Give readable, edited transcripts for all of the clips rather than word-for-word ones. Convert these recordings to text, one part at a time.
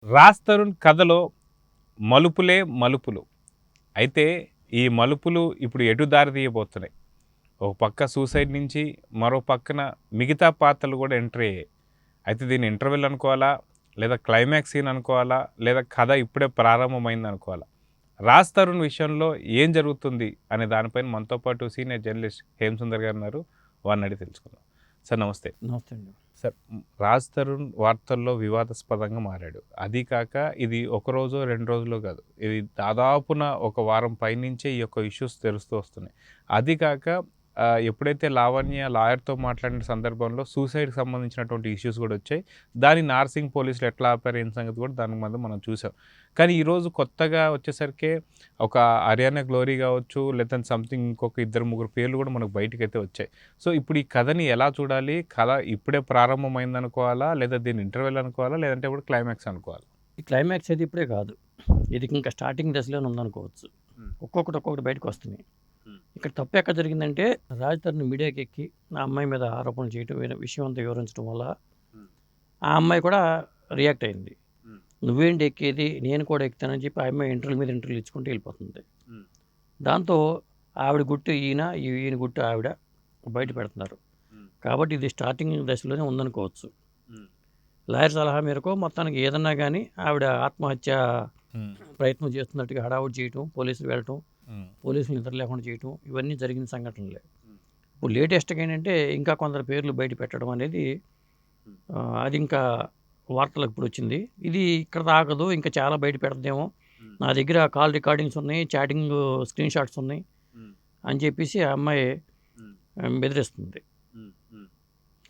రాజ్ తరుణ్ కథలో మలుపులే మలుపులు. అయితే ఈ మలుపులు ఇప్పుడు ఎటు దారి తీయబోతున్నాయి. ఒక పక్క సూసైడ్ నుంచి మరో పక్కన మిగతా పాత్రలు కూడా ఎంటర్ అయ్యాయి. అయితే దీన్ని ఇంటర్వెల్ అనుకోవాలా? లేదా క్లైమాక్స్ సీన్ అనుకోవాలా? లేదా కథ ఇప్పుడే ప్రారంభమైంది అనుకోవాలా? రాజ్ తరుణ్ విషయంలో ఏం జరుగుతుంది అనే దానిపైన మనతో పాటు సీనియర్ జర్నలిస్ట్ హేమసుందర్ గారు ఉన్నారు. వారిని అడిగి తెలుసుకుందాం. సార్ నమస్తే. నమస్తే అండి. సార్, రాజ్ తరుణ్ వార్తల్లో వివాదాస్పదంగా మారాడు. అది కాక ఇది ఒక రోజో, 2 రోజులో కాదు. ఇది దాదాపున ఒక వారం పైనుంచే ఈ యొక్క ఇష్యూస్ తెలుస్తూ వస్తున్నాయి. అది కాక ఎప్పుడైతే లావణ్య లాయర్‌తో మాట్లాడిన సందర్భంలో సూసైడ్‌కి సంబంధించినటువంటి ఇష్యూస్ కూడా వచ్చాయి. దాన్ని నార్సింగ్ పోలీసులు ఎట్లా ఆపారు అనే సంగతి కూడా దాని మీద మనం చూసాం. కానీ ఈరోజు కొత్తగా వచ్చేసరికి ఒక హర్యానా గ్లోరీ కావచ్చు, లేదంటే సంథింగ్ ఇంకొక 2, 3 పేర్లు కూడా మనకు బయటకైతే వచ్చాయి. సో ఇప్పుడు ఈ కథని ఎలా చూడాలి? కథ ఇప్పుడే ప్రారంభమైంది అనుకోవాలా? లేదా దీన్ని ఇంటర్వెల్ అనుకోవాలా? లేదంటే ఇప్పుడు క్లైమాక్స్ అనుకోవాలా? ఈ క్లైమాక్స్ అయితే ఇప్పుడే కాదు. ఇది ఇంకా స్టార్టింగ్ దశలోనే ఉందనుకోవచ్చు. ఒక్కొక్కటి బయటకు వస్తున్నాయి. ఇక్కడ తప్పు ఎక్కడ జరిగిందంటే రాజ్ తరుణ్ మీడియాకి ఎక్కి ఆ అమ్మాయి మీద ఆరోపణలు చేయడం విషయం అంతా వివరించడం వల్ల ఆ అమ్మాయి కూడా రియాక్ట్ అయింది. నువ్వేంటి ఎక్కేది, నేను కూడా ఎక్కుతానని చెప్పి ఆ అమ్మాయి ఇంటర్వ్యూ మీద ఇంటర్వ్యూలు ఇచ్చుకుంటూ వెళ్ళిపోతుంది. దాంతో ఆవిడ గుట్టు ఈయన గుట్టు ఆవిడ బయట పెడుతున్నారు. కాబట్టి ఇది స్టార్టింగ్ దశలోనే ఉందనుకోవచ్చు. లాయర్ సలహా మేరకు మొత్తానికి ఏదన్నా కానీ ఆవిడ ఆత్మహత్య ప్రయత్నం చేస్తున్నట్టుగా హడావుడి చేయటం, పోలీసులు వెళ్ళటం, పోలీసులు నిద్ర లేకుండా చేయటం, ఇవన్నీ జరిగిన సంఘటనలే. ఇప్పుడు లేటెస్ట్గా ఏంటంటే ఇంకా కొందరు పేర్లు బయట పెట్టడం అనేది అది ఇంకా వార్తలకు ఇప్పుడు వచ్చింది. ఇది ఇక్కడ తాగదు, ఇంకా చాలా బయట పెడతామేమో, నా దగ్గర కాల్ రికార్డింగ్స్ ఉన్నాయి, చాటింగ్ స్క్రీన్ షాట్స్ ఉన్నాయి అని చెప్పేసి ఆ అమ్మాయి బెదిరిస్తుంది.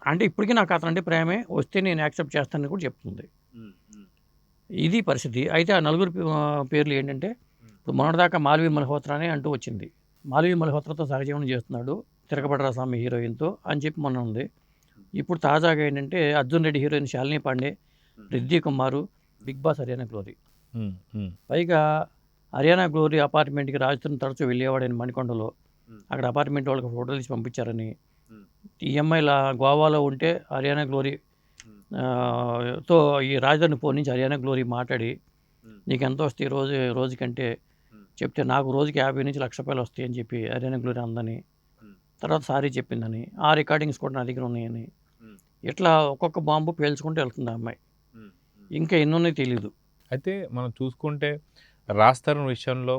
అంటే ఇప్పటికీ నాకు అతనంటే ప్రేమే, వస్తే నేను యాక్సెప్ట్ చేస్తానని కూడా చెప్తుంది. ఇది పరిస్థితి. అయితే ఆ నలుగురు పేర్లు ఏంటంటే ఇప్పుడు మొన్నటిదాకా మాల్వి మల్హోత్రా అని అంటూ వచ్చింది. మాల్వి మల్హోత్రాతో సహజీవనం చేస్తున్నాడు తిరగబడ్రా స్వామి హీరోయిన్తో అని చెప్పి మొన్న ఉంది. ఇప్పుడు తాజాగా ఏంటంటే అర్జున్ రెడ్డి హీరోయిన్ శాలిని పాండే, రిద్ది కుమారు, బిగ్ బాస్ హర్యానా గ్లోరీ. పైగా హర్యానా గ్లోరీ అపార్ట్మెంట్కి రాజ్ తరుణ్ తరచూ వెళ్ళేవాడని మణికొండలో, అక్కడ అపార్ట్మెంట్ వాళ్ళకి ఫోటోలు తీసి పంపించారని, ఈ అమ్మాయిల గోవాలో ఉంటే హర్యానా గ్లోరీ తో ఈ రాజధాని ఫోన్ నుంచి హర్యానా గ్లోరీ మాట్లాడి నీకు ఎంత వస్తాయి రోజుకంటే చెప్తే నాకు రోజుకి 50 నుంచి 1,00,000 రూపాయలు వస్తాయి అని చెప్పి హర్యానా గ్లోరీ అందని, తర్వాత సారీ చెప్పిందని, ఆ రికార్డింగ్స్ కూడా నా దగ్గర ఉన్నాయని, ఇట్లా ఒక్కొక్క బాంబు పేల్చుకుంటూ వెళ్తుంది ఆ అమ్మాయి. ఇంకా ఎన్నున్నాయి తెలీదు. అయితే మనం చూసుకుంటే రాజ్ తరుణ్ విషయంలో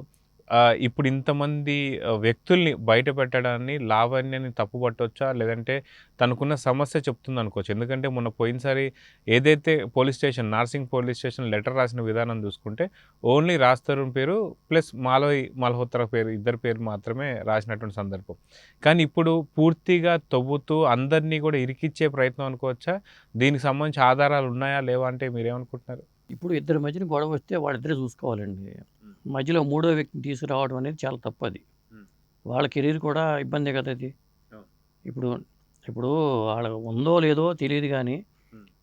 ఇప్పుడు ఇంతమంది వ్యక్తుల్ని బయట పెట్టడాన్ని లావణ్యని తప్పుపట్టొచ్చా? లేదంటే తనకున్న సమస్య చెప్తుంది అనుకోవచ్చు. ఎందుకంటే మొన్న పోయినసారి ఏదైతే police station Narsing police station letter రాసిన విధానం చూసుకుంటే ఓన్లీ రాజ్ తరుణ్ పేరు ప్లస్ మాల్వి మల్హోత్రా పేరు, ఇద్దరు పేరు మాత్రమే రాసినటువంటి సందర్భం. కానీ ఇప్పుడు పూర్తిగా తవ్వుతూ అందరినీ కూడా ఇరికిచ్చే ప్రయత్నం అనుకోవచ్చా? దీనికి సంబంధించి ఆధారాలు ఉన్నాయా లేవా అంటే మీరేమనుకుంటున్నారు? ఇప్పుడు ఇద్దరి మధ్యన గొడవ వస్తే వాళ్ళిద్దరే చూసుకోవాలండి. మధ్యలో మూడో వ్యక్తిని తీసుకురావడం అనేది చాలా తప్పు. అది వాళ్ళ కెరీర్ కూడా ఇబ్బందే కదా అది. ఇప్పుడు ఇప్పుడు వాళ్ళ ఉందో లేదో తెలియదు కానీ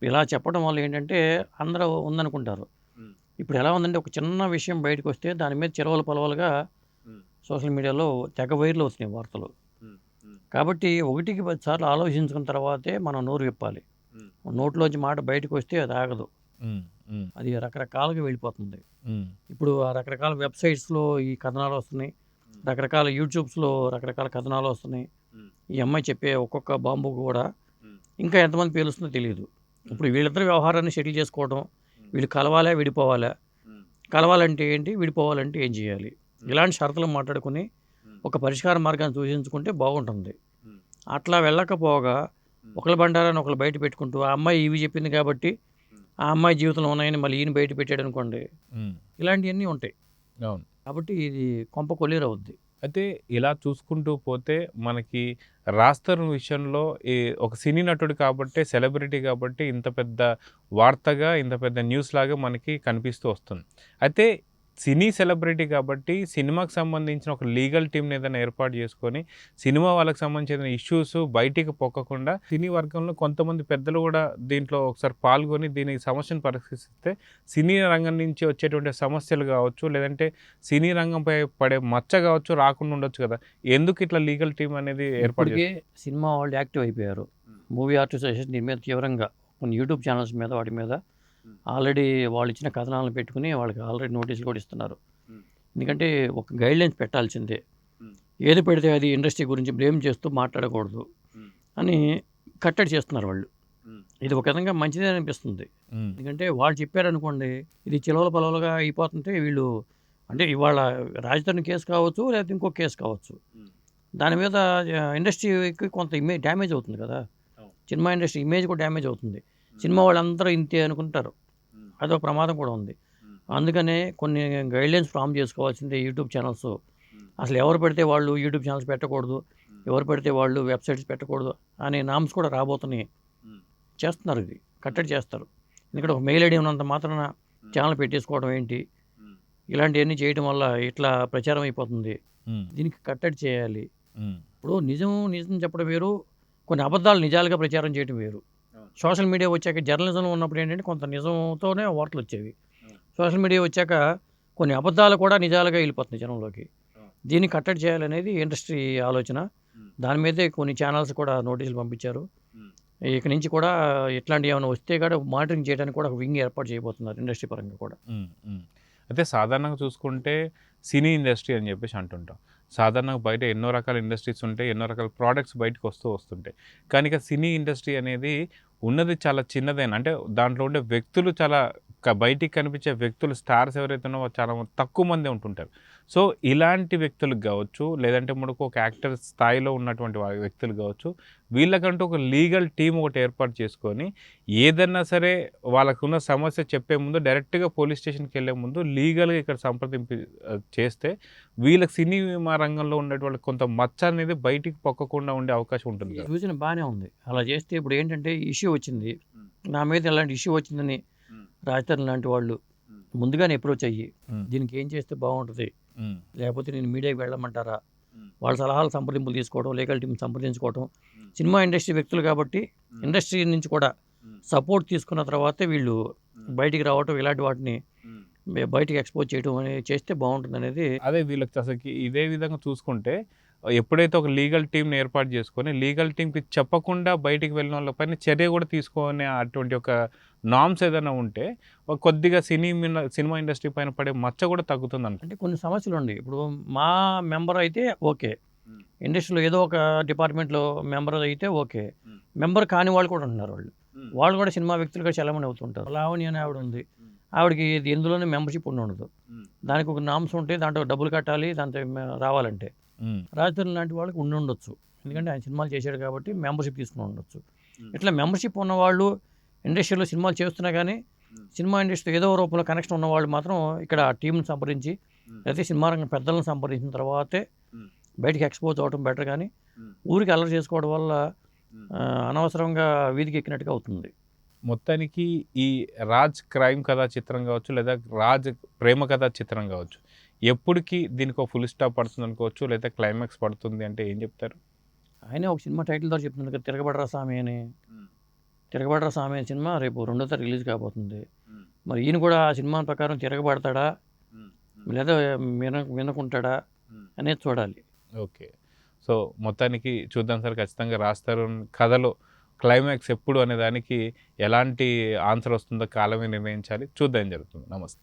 ఇలా చెప్పడం వల్ల ఏంటంటే అందరూ ఉందనుకుంటారు. ఇప్పుడు ఎలా ఉందంటే ఒక చిన్న విషయం బయటకు వస్తే దాని మీద చిరవలు పొలవలుగా సోషల్ మీడియాలో తెగ వైరల్ అవుతున్నాయి వార్తలు. కాబట్టి 1కి 10 సార్లు ఆలోచించుకున్న తర్వాతే మనం నోరు విప్పాలి. నోట్లోంచి మాట బయటకు వస్తే అది ఆగదు, అది రకరకాలుగా వెళ్ళిపోతుంది. ఇప్పుడు ఆ రకరకాల వెబ్సైట్స్లో ఈ కథనాలు వస్తున్నాయి, రకరకాల యూట్యూబ్స్లో రకరకాల కథనాలు వస్తున్నాయి. ఈ అమ్మాయి చెప్పే ఒక్కొక్క బాంబు కూడా ఇంకా ఎంతమంది పేలుస్తుందో తెలియదు. ఇప్పుడు వీళ్ళిద్దరు వ్యవహారాన్ని సెటిల్ చేసుకోవడం, వీళ్ళు కలవాలా విడిపోవాలా, కలవాలంటే ఏంటి, విడిపోవాలంటే ఏం చేయాలి, ఇలాంటి షరతులు మాట్లాడుకుని ఒక పరిష్కార మార్గాన్ని సూచించుకుంటే బాగుంటుంది. అట్లా వెళ్ళకపోగా ఒకళ్ళ బండారాన్ని ఒకళ్ళు బయట పెట్టుకుంటూ ఆ అమ్మాయి ఇవి చెప్పింది కాబట్టి ఆ అమ్మాయి జీవితంలో ఉన్నాయని మళ్ళీ ఈయన బయట పెట్టాడు అనుకోండి, ఇలాంటివన్నీ ఉంటాయి. అవును. కాబట్టి ఇది కొంప కొల్లేరవుద్ది. అయితే ఇలా చూసుకుంటూ పోతే మనకి రాజ్ తరుణ్ విషయంలో ఒక సినీ నటుడు కాబట్టి, సెలబ్రిటీ కాబట్టి ఇంత పెద్ద వార్తగా, ఇంత పెద్ద న్యూస్ లాగా మనకి కనిపిస్తూ వస్తుంది. అయితే సినీ సెలబ్రిటీ కాబట్టి సినిమాకి సంబంధించిన ఒక లీగల్ టీమ్‌ని ఏదైనా ఏర్పాటు చేసుకొని, సినిమా వాళ్ళకి సంబంధించిన ఇష్యూస్ బయటికి పొక్కకుండా సినీ వర్గంలో కొంతమంది పెద్దలు కూడా దీంట్లో ఒకసారి పాల్గొని దీనికి సమస్యను పరిష్కరిస్తే సినీ రంగం నుంచి వచ్చేటువంటి సమస్యలు కావచ్చు, లేదంటే సినీ రంగంపై పడే మచ్చ కావచ్చు రాకుండా ఉండొచ్చు కదా! ఎందుకు ఇట్లా లీగల్ టీమ్ అనేది ఏర్పాటు ఇప్పటికే సినిమా వాళ్ళు యాక్టివ్ అయిపోయారు. మూవీ ఆర్టిస్ట్ అసోసియేషన్ దీని మీద తీవ్రంగా కొన్ని యూట్యూబ్ ఛానల్స్ మీద వాటి మీద ఆల్రెడీ వాళ్ళు ఇచ్చిన కథనాలను పెట్టుకుని వాళ్ళకి ఆల్రెడీ నోటీసులు కూడా ఇస్తున్నారు. ఎందుకంటే ఒక గైడ్లైన్స్ పెట్టాల్సిందే. ఏది పెడితే అది ఇండస్ట్రీ గురించి బ్లేమ్ చేస్తూ మాట్లాడకూడదు అని కట్టడి చేస్తున్నారు వాళ్ళు. ఇది ఒక విధంగా మంచిదే అనిపిస్తుంది. ఎందుకంటే వాళ్ళు చెప్పారనుకోండి, ఇది చిలవల పొలవలుగా అయిపోతుంటే వీళ్ళు అంటే ఇవాళ రాజధాని కేసు కావచ్చు, లేకపోతే ఇంకో కేసు కావచ్చు. దాని మీద ఇండస్ట్రీకి కొంత ఇమేజ్ డ్యామేజ్ అవుతుంది కదా. సినిమా ఇండస్ట్రీ ఇమేజ్ కూడా డ్యామేజ్ అవుతుంది. సినిమా వాళ్ళందరూ ఇంతే అనుకుంటారు. అదొక ప్రమాదం కూడా ఉంది. అందుకనే కొన్ని గైడ్లైన్స్ ఫామ్ చేసుకోవాల్సిందే యూట్యూబ్ ఛానల్స్. అసలు ఎవరు పెడితే వాళ్ళు యూట్యూబ్ ఛానల్స్ పెట్టకూడదు, ఎవరు పెడితే వాళ్ళు వెబ్సైట్స్ పెట్టకూడదు అనే నామ్స్ కూడా రాబోతున్నాయి. చేస్తున్నారు, ఇది కట్టడి చేస్తారు. ఎందుకంటే ఒక మెయిల్ ఐడి ఉన్నంత మాత్రాన ఛానల్ పెట్టేసుకోవడం ఏంటి, ఇలాంటివన్నీ చేయడం వల్ల ఇట్లా ప్రచారం అయిపోతుంది. దీనికి కట్టడి చేయాలి. ఇప్పుడు నిజం చెప్పడం వేరు, కొన్ని అబద్ధాలు నిజాలుగా ప్రచారం చేయడం వేరు. సోషల్ మీడియా వచ్చాక జర్నలిజంలో ఉన్నప్పుడు ఏంటంటే కొంత నిజంతోనే వార్తలు వచ్చేవి. సోషల్ మీడియా వచ్చాక కొన్ని అబద్ధాలు కూడా నిజాలుగా వెళ్ళిపోతున్నాయి జనంలోకి. దీన్ని కట్టడి చేయాలనేది ఇండస్ట్రీ ఆలోచన. దాని మీదే కొన్ని ఛానల్స్ కూడా నోటీసులు పంపించారు. ఇక నుంచి కూడా ఇట్లాంటివి ఏమైనా వస్తే కూడా మానిటరింగ్ చేయడానికి కూడా ఒక వింగ్ ఏర్పాటు చేయబోతున్నారు ఇండస్ట్రీ పరంగా కూడా. అయితే సాధారణంగా చూసుకుంటే సినీ ఇండస్ట్రీ అని చెప్పేసి అంటుంటాం. సాధారణంగా బయట ఎన్నో రకాల ఇండస్ట్రీస్ ఉంటాయి, ఎన్నో రకాల ప్రోడక్ట్స్ బయటకు వస్తుంటాయి. కానీ ఇక సినీ ఇండస్ట్రీ అనేది ఉన్నది చాలా చిన్నదైన, అంటే దాంట్లో ఉండే వ్యక్తులు చాలా బయటికి కనిపించే వ్యక్తులు, స్టార్స్ ఎవరైతే ఉన్నారో చాలా తక్కువ మంది ఉంటుంటారు. సో ఇలాంటి వ్యక్తులకు కావచ్చు, లేదంటే మనకు ఒక యాక్టర్ స్థాయిలో ఉన్నటువంటి వ్యక్తులు కావచ్చు, వీళ్ళకంటూ ఒక లీగల్ టీం ఒకటి ఏర్పాటు చేసుకొని ఏదన్నా సరే వాళ్ళకున్న సమస్య చెప్పే ముందు డైరెక్ట్గా పోలీస్ స్టేషన్కి వెళ్ళే ముందు లీగల్గా ఇక్కడ సంప్రదింపు చేస్తే వీళ్ళకి సినిమా రంగంలో ఉండేటువంటి కొంత మచ్చ అనేది బయటికి పొక్కకుండా ఉండే అవకాశం ఉంటుంది. యోచన బాగానే ఉంది. అలా చేస్తే ఇప్పుడు ఏంటంటే ఇష్యూ వచ్చింది, నా మీద ఎలాంటి ఇష్యూ వచ్చిందని రాజధాని లాంటి వాళ్ళు ముందుగానే అప్రోచ్ అయ్యి దీనికి ఏం చేస్తే బాగుంటుంది, లేకపోతే నేను మీడియాకి వెళ్ళమంటారా, వాళ్ళ సలహాలు సంప్రదింపులు తీసుకోవడం, లీగల్ టీం సంప్రదించుకోవడం. సినిమా ఇండస్ట్రీ వ్యక్తులు కాబట్టి ఇండస్ట్రీ నుంచి కూడా సపోర్ట్ తీసుకున్న తర్వాతే వీళ్ళు బయటికి రావటం, ఇలాంటి వాటిని బయటికి ఎక్స్పోజ్ చేయడం అనేది చేస్తే బాగుంటుంది అనేది. అదే వీళ్ళకి అసలు ఇదే విధంగా చూసుకుంటే ఎప్పుడైతే ఒక లీగల్ టీంని ఏర్పాటు చేసుకొని లీగల్ టీంకి చెప్పకుండా బయటికి వెళ్ళిన వాళ్ళపైన చర్య కూడా తీసుకునే అటువంటి ఒక నామ్స్ ఏదైనా ఉంటే కొద్దిగా సినిమా ఇండస్ట్రీ పైన పడే మచ్చ కూడా తగ్గుతుంది అంటే కొన్ని సమస్యలు ఉన్నాయి. ఇప్పుడు మా మెంబర్ అయితే ఓకే, ఇండస్ట్రీలో ఏదో ఒక డిపార్ట్మెంట్లో మెంబర్ అయితే ఓకే, మెంబర్ కాని వాళ్ళు కూడా ఉంటున్నారు. వాళ్ళు కూడా సినిమా వ్యక్తులుగా చలామణి అవుతుంటారు. లావణి అనే ఆవిడ ఉంది, ఆవిడకి ఎందులోనే మెంబర్షిప్ ఉండదు. దానికి ఒక నామ్స్ ఉంటాయి, దాంట్లో డబ్బులు కట్టాలి, దాంతో రావాలంటే. రాజధాని లాంటి వాళ్ళకి ఉండొచ్చు, ఎందుకంటే ఆయన సినిమాలు చేశాడు కాబట్టి మెంబర్షిప్ తీసుకుని ఉండొచ్చు. ఇట్లా మెంబర్షిప్ ఉన్నవాళ్ళు ఇండస్ట్రీలో సినిమాలు చేస్తున్నా కానీ సినిమా ఇండస్ట్రీ ఏదో రూపంలో కనెక్షన్ ఉన్నవాళ్ళు మాత్రం ఇక్కడ టీంని సంప్రదించి లేకపోతే సినిమా రంగం పెద్దలను సంప్రదించిన తర్వాతే బయటికి ఎక్స్పోజ్ అవ్వడం బెటర్. కానీ ఊరికి అల్లరి చేసుకోవడం వల్ల అనవసరంగా వీధికి ఎక్కినట్టుగా అవుతుంది. మొత్తానికి ఈ రాజ్ క్రైమ్ కథా చిత్రం కావచ్చు, లేదా రాజ్ ప్రేమ కథా చిత్రం కావచ్చు, ఎప్పటికీ దీనికి ఒక ఫుల్ స్టాప్ పడుతుంది అనుకోవచ్చు, లేదా క్లైమాక్స్ పడుతుంది అంటే ఏం చెప్తారు? ఆయనే ఒక సినిమా టైటిల్ ద్వారా చెప్తుంది కదా, తిరగబడరా స్వామి అని. తిరగబడరా స్వామి అనే సినిమా రేపు 2వ తారీఖు రిలీజ్ కాబోతుంది. మరి ఈయన కూడా ఆ సినిమా ప్రకారం తిరగబడతాడా లేదా వినకుంటాడా అనేది చూడాలి. ఓకే, సో మొత్తానికి చూద్దాం సార్. ఖచ్చితంగా రాజ్ తరుణ్ కథలో క్లైమాక్స్ ఎప్పుడు అనే దానికి ఎలాంటి ఆన్సర్ వస్తుందో కాలమే నిర్ణయించాలి. చూద్దాం, జరుగుతుంది. నమస్తే.